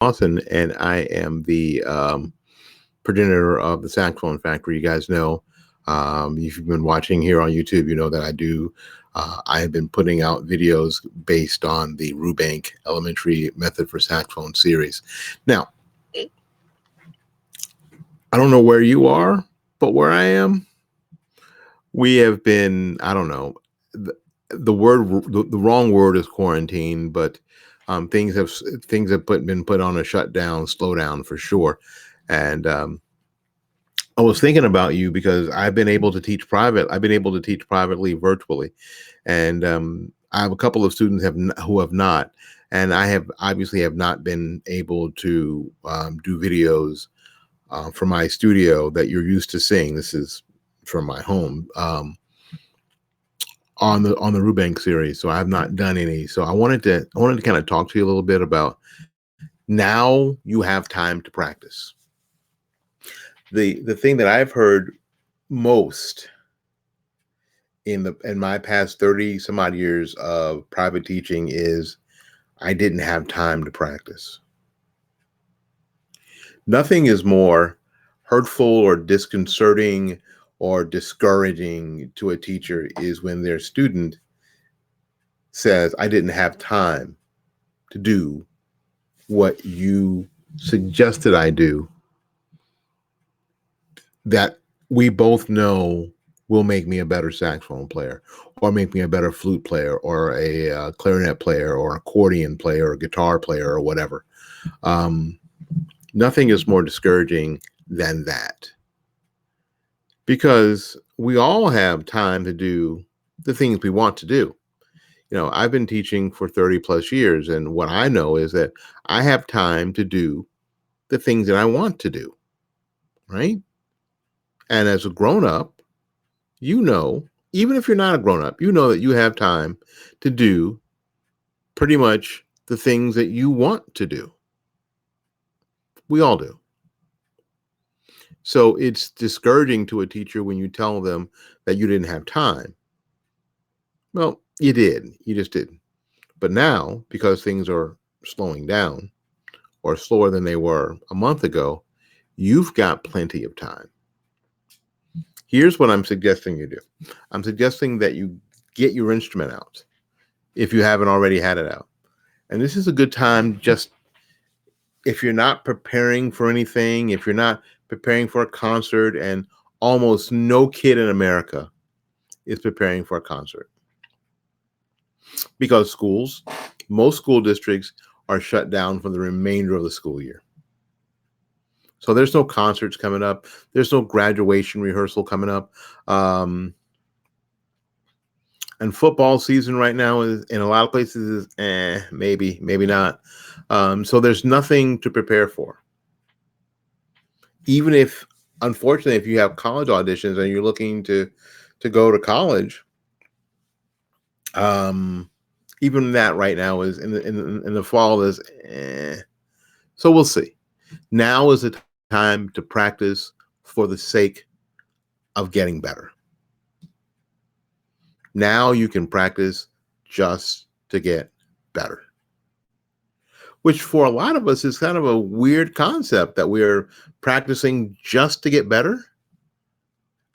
Lawson, and I am the progenitor of the Saxophone Factory. You guys know, if you've been watching here on YouTube, you know that I do. I have been putting out videos based on the Rubank Elementary Method for Saxophone series. Now, I don't know where you are, but where I am, we have been, I don't know, the wrong word is quarantine, but things have been put on a shutdown, slowdown for sure. And I was thinking about you because I've been able to teach private. I've been able to teach privately virtually, and I have a couple of students who have not, and I have obviously have not been able to do videos from my studio that you're used to seeing. This is from my home. On the Rubank series, so I have not done any. So I wanted to kind of talk to you a little bit about now you have time to practice. The thing that I've heard most in my past 30 some odd years of private teaching is I didn't have time to practice. Nothing is more hurtful or disconcerting or discouraging to a teacher is when their student says, I didn't have time to do what you suggested I do, that we both know will make me a better saxophone player or make me a better flute player or a clarinet player or accordion player or guitar player or whatever. Nothing is more discouraging than that, because we all have time to do the things we want to do. I've been teaching for 30 plus years, and what I know is that I have time to do the things that I want to do, right? And as a grown up, even if you're not a grown up, you know that you have time to do pretty much the things that you want to do. We all do. So it's discouraging to a teacher when you tell them that you didn't have time. Well, you did. You just didn't. But now, because things are slowing down or slower than they were a month ago, you've got plenty of time. Here's what I'm suggesting you do. I'm suggesting that you get your instrument out if you haven't already had it out. And this is a good time, just if you're not preparing for anything, if you're not preparing for a concert, and almost no kid in America is preparing for a concert. Because most school districts are shut down for the remainder of the school year. So there's no concerts coming up. There's no graduation rehearsal coming up. And football season right now is in a lot of places is maybe not. So there's nothing to prepare for. Even if, unfortunately, if you have college auditions and you're looking to go to college, even that right now is in the fall is so we'll see. Now is the time to practice for the sake of getting better. Now you can practice just to get better, which for a lot of us is kind of a weird concept, that we're practicing just to get better,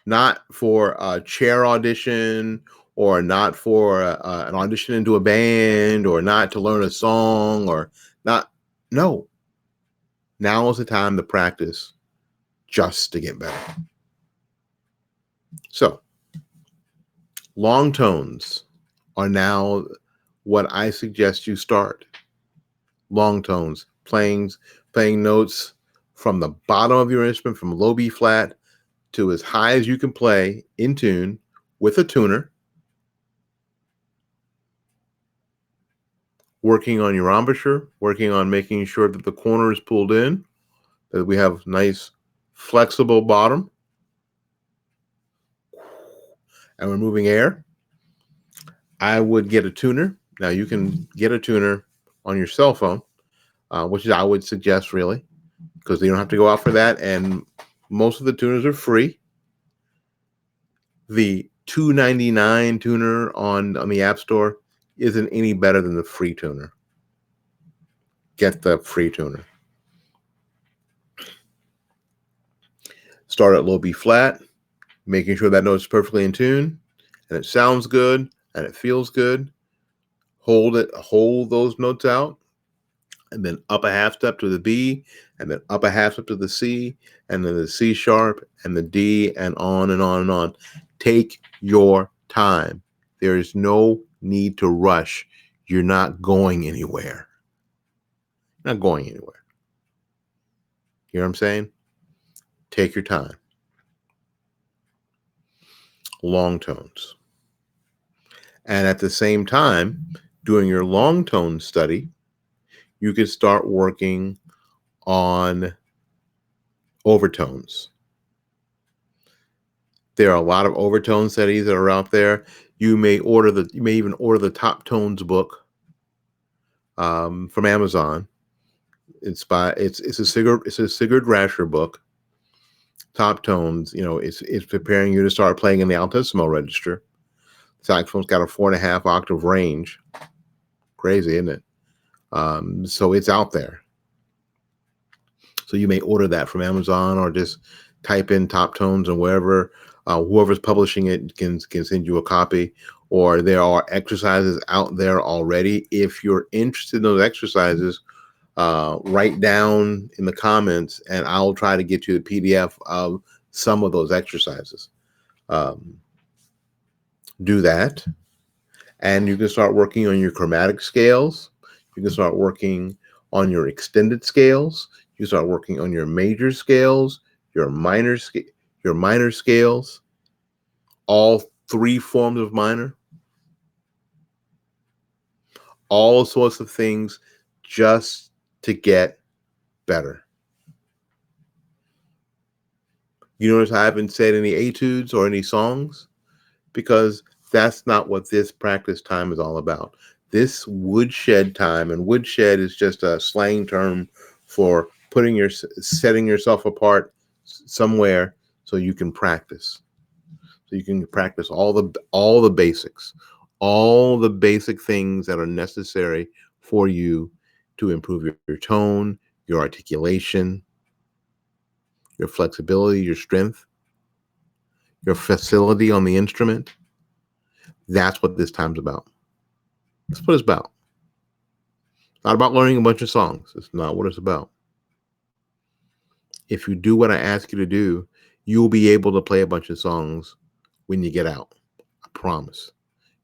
not for a chair audition, or not for an audition into a band, or not to learn a song, or not. No. Now is the time to practice just to get better. So, long tones are now what I suggest you start. Long tones, playing notes from the bottom of your instrument, from low B flat to as high as you can play in tune with a tuner. Working on your embouchure, working on making sure that the corner is pulled in, that we have nice flexible bottom, and we're moving air. I would get a tuner. Now you can get a tuner on your cell phone, which I would suggest, really, because you don't have to go out for that, and most of the tuners are free. The $2.99 tuner on the App Store isn't any better than the free tuner. Get the free tuner. Start at low B flat, making sure that note is perfectly in tune and it sounds good and it feels good. Hold those notes out, and then up a half step to the B, and then up a half step to the C, and then the C sharp and the D, and on and on and on. Take your time. There is no need to rush. You're not going anywhere. Not going anywhere. You know what I'm saying? Take your time. Long tones. And at the same time, doing your long tone study, you can start working on overtones. There are a lot of overtone studies that are out there. You may even order the Top Tones book from Amazon. It's a Sigurd Rascher book. Top Tones, it's preparing you to start playing in the altissimo register. Saxophone's got a 4.5 octave range. Crazy, isn't it? So it's out there. So you may order that from Amazon or just type in Top Tones and wherever whoever's publishing it can send you a copy. Or there are exercises out there already. If you're interested in those exercises, write down in the comments and I'll try to get you the PDF of some of those exercises. Do that. And you can start working on your chromatic scales. You can start working on your extended scales. You can start working on your major scales, your minor scales, all 3 forms of minor, all sorts of things just to get better. You notice I haven't said any etudes or any songs because that's not what this practice time is all about. This woodshed time, and woodshed is just a slang term for setting yourself apart somewhere so you can practice. So you can practice all the basics, all the basic things that are necessary for you to improve your tone, your articulation, your flexibility, your strength, your facility on the instrument. That's what this time's about. That's what it's about. It's not about learning a bunch of songs. It's not what it's about. If you do what I ask you to do, you'll be able to play a bunch of songs when you get out. I promise.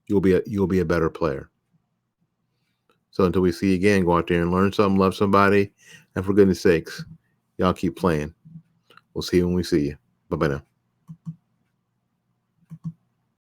You'll be a better player. So until we see you again, go out there and learn something, love somebody, and for goodness sakes, y'all keep playing. We'll see you when we see you. Bye-bye now.